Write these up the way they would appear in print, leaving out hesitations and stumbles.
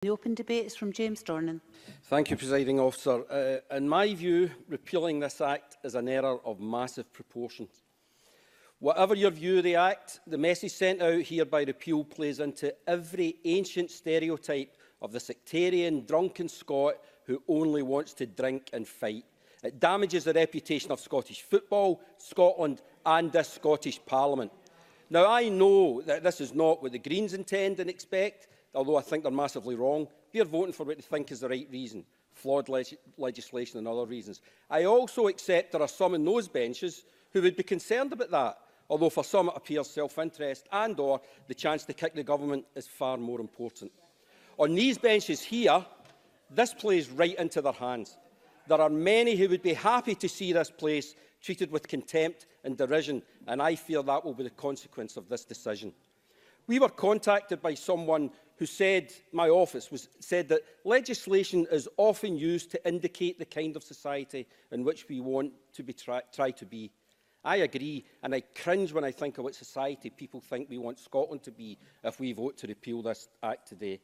The open debate is from James Dornan. Thank you, Presiding Officer. In my view, repealing this Act is an error of massive proportions. Whatever your view of the Act, the message sent out here by repeal plays into every ancient stereotype of the sectarian, drunken Scot who only wants to drink and fight. It damages the reputation of Scottish football, Scotland and this Scottish Parliament. Now, I know that this is not what the Greens intend and expect, although I think they're massively wrong. They're voting for what they think is the right reason, flawed legislation and other reasons. I also accept there are some in those benches who would be concerned about that, although for some it appears self-interest and or the chance to kick the government is far more important. On these benches here, this plays right into their hands. There are many who would be happy to see this place treated with contempt and derision, and I fear that will be the consequence of this decision. We were contacted by someone who said, said that legislation is often used to indicate the kind of society in which we want to try to be. I agree, and I cringe when I think of what society people think we want Scotland to be if we vote to repeal this Act today.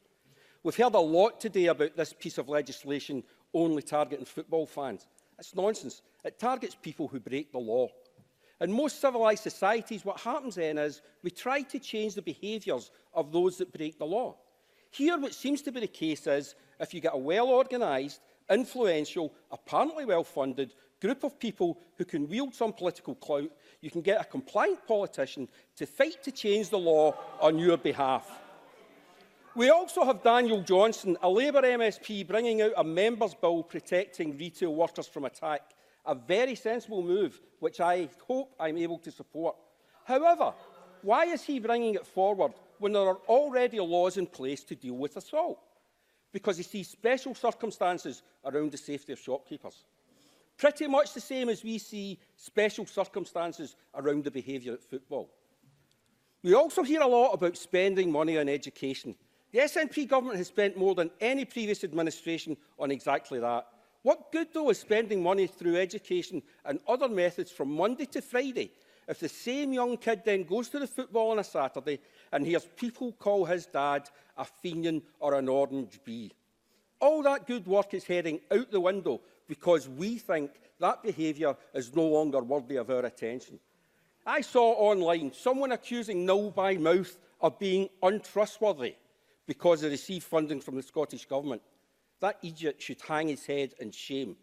We've heard a lot today about this piece of legislation only targeting football fans. It's nonsense. It targets people who break the law. In most civilised societies, what happens then is we try to change the behaviours of those that break the law. Here, what seems to be the case is, if you get a well-organised, influential, apparently well-funded group of people who can wield some political clout, you can get a compliant politician to fight to change the law on your behalf. We also have Daniel Johnson, a Labour MSP, bringing out a members' bill protecting retail workers from attack. A very sensible move, which I hope I'm able to support. However, why is he bringing it forward when there are already laws in place to deal with assault? Because he sees special circumstances around the safety of shopkeepers. Pretty much the same as we see special circumstances around the behaviour at football. We also hear a lot about spending money on education. The SNP government has spent more than any previous administration on exactly that. What good, though, is spending money through education and other methods from Monday to Friday if the same young kid then goes to the football on a Saturday and hears people call his dad a Fenian or an Orange Bee? All that good work is heading out the window because we think that behaviour is no longer worthy of our attention. I saw online someone accusing Nil by Mouth of being untrustworthy because they received funding from the Scottish Government. That idiot should hang his head in shame,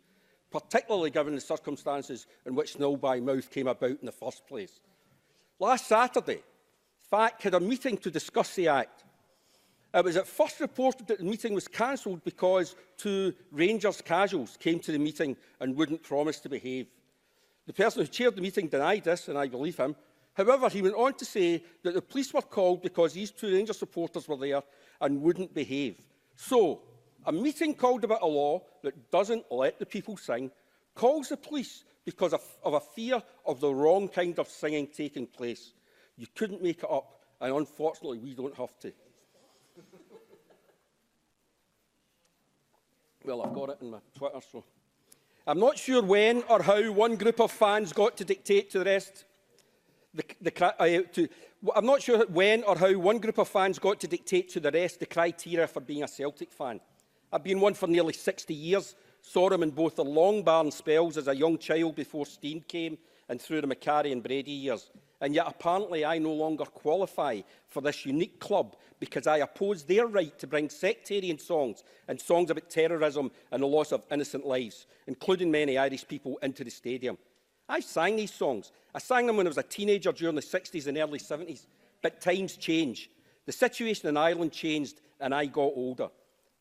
particularly given the circumstances in which Nil by Mouth came about in the first place. Last Saturday, FAC had a meeting to discuss the Act. It was at first reported that the meeting was cancelled because 2 Rangers casuals came to the meeting and wouldn't promise to behave. The person who chaired the meeting denied this, and I believe him. However, he went on to say that the police were called because these 2 Rangers supporters were there and wouldn't behave. So, a meeting called about a law that doesn't let the people sing, calls the police because of a fear of the wrong kind of singing taking place. You couldn't make it up, and unfortunately we don't have to. Well, I've got it in my Twitter, so... I'm not sure when or how one group of fans got to dictate to the rest... I'm not sure when or how one group of fans got to dictate to the rest the criteria for being a Celtic fan. I've been one for nearly 60 years, saw him in both the long barn spells as a young child before Steen came and through the Macari and Brady years. And yet apparently I no longer qualify for this unique club because I oppose their right to bring sectarian songs and songs about terrorism and the loss of innocent lives, including many Irish people, into the stadium. I sang these songs. I sang them when I was a teenager during the 60s and early 70s. But times change. The situation in Ireland changed and I got older.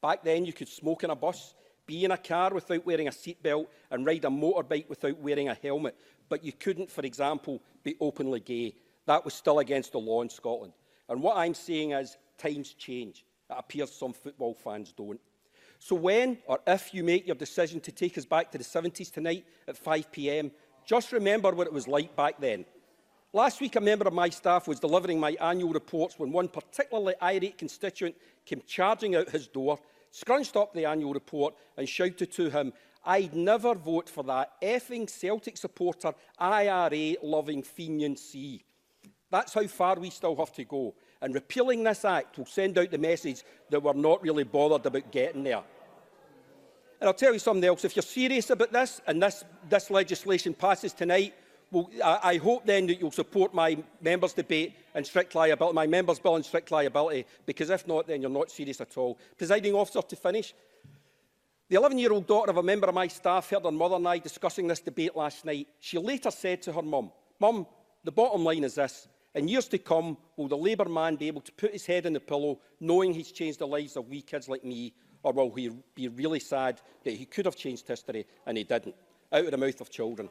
Back then, you could smoke in a bus, be in a car without wearing a seatbelt and ride a motorbike without wearing a helmet. But you couldn't, for example, be openly gay. That was still against the law in Scotland. And what I'm saying is, times change. It appears some football fans don't. So when or if you make your decision to take us back to the 70s tonight at 5 p.m, just remember what it was like back then. Last week, a member of my staff was delivering my annual reports when one particularly irate constituent came charging out his door, scrunched up the annual report and shouted to him, "I'd never vote for that effing Celtic supporter, IRA-loving Fenian C." That's how far we still have to go. And repealing this Act will send out the message that we're not really bothered about getting there. And I'll tell you something else. If you're serious about this, and this legislation passes tonight, well, I hope then that you'll support my members' debate and strict liability, my members' bill on strict liability, because if not, then you're not serious at all. Presiding officer, to finish. The 11-year-old daughter of a member of my staff heard her mother and I discussing this debate last night. She later said to her mum, "Mum, the bottom line is this. In years to come, will the Labour man be able to put his head in the pillow knowing he's changed the lives of wee kids like me, or will he be really sad that he could have changed history and he didn't?" Out of the mouth of children.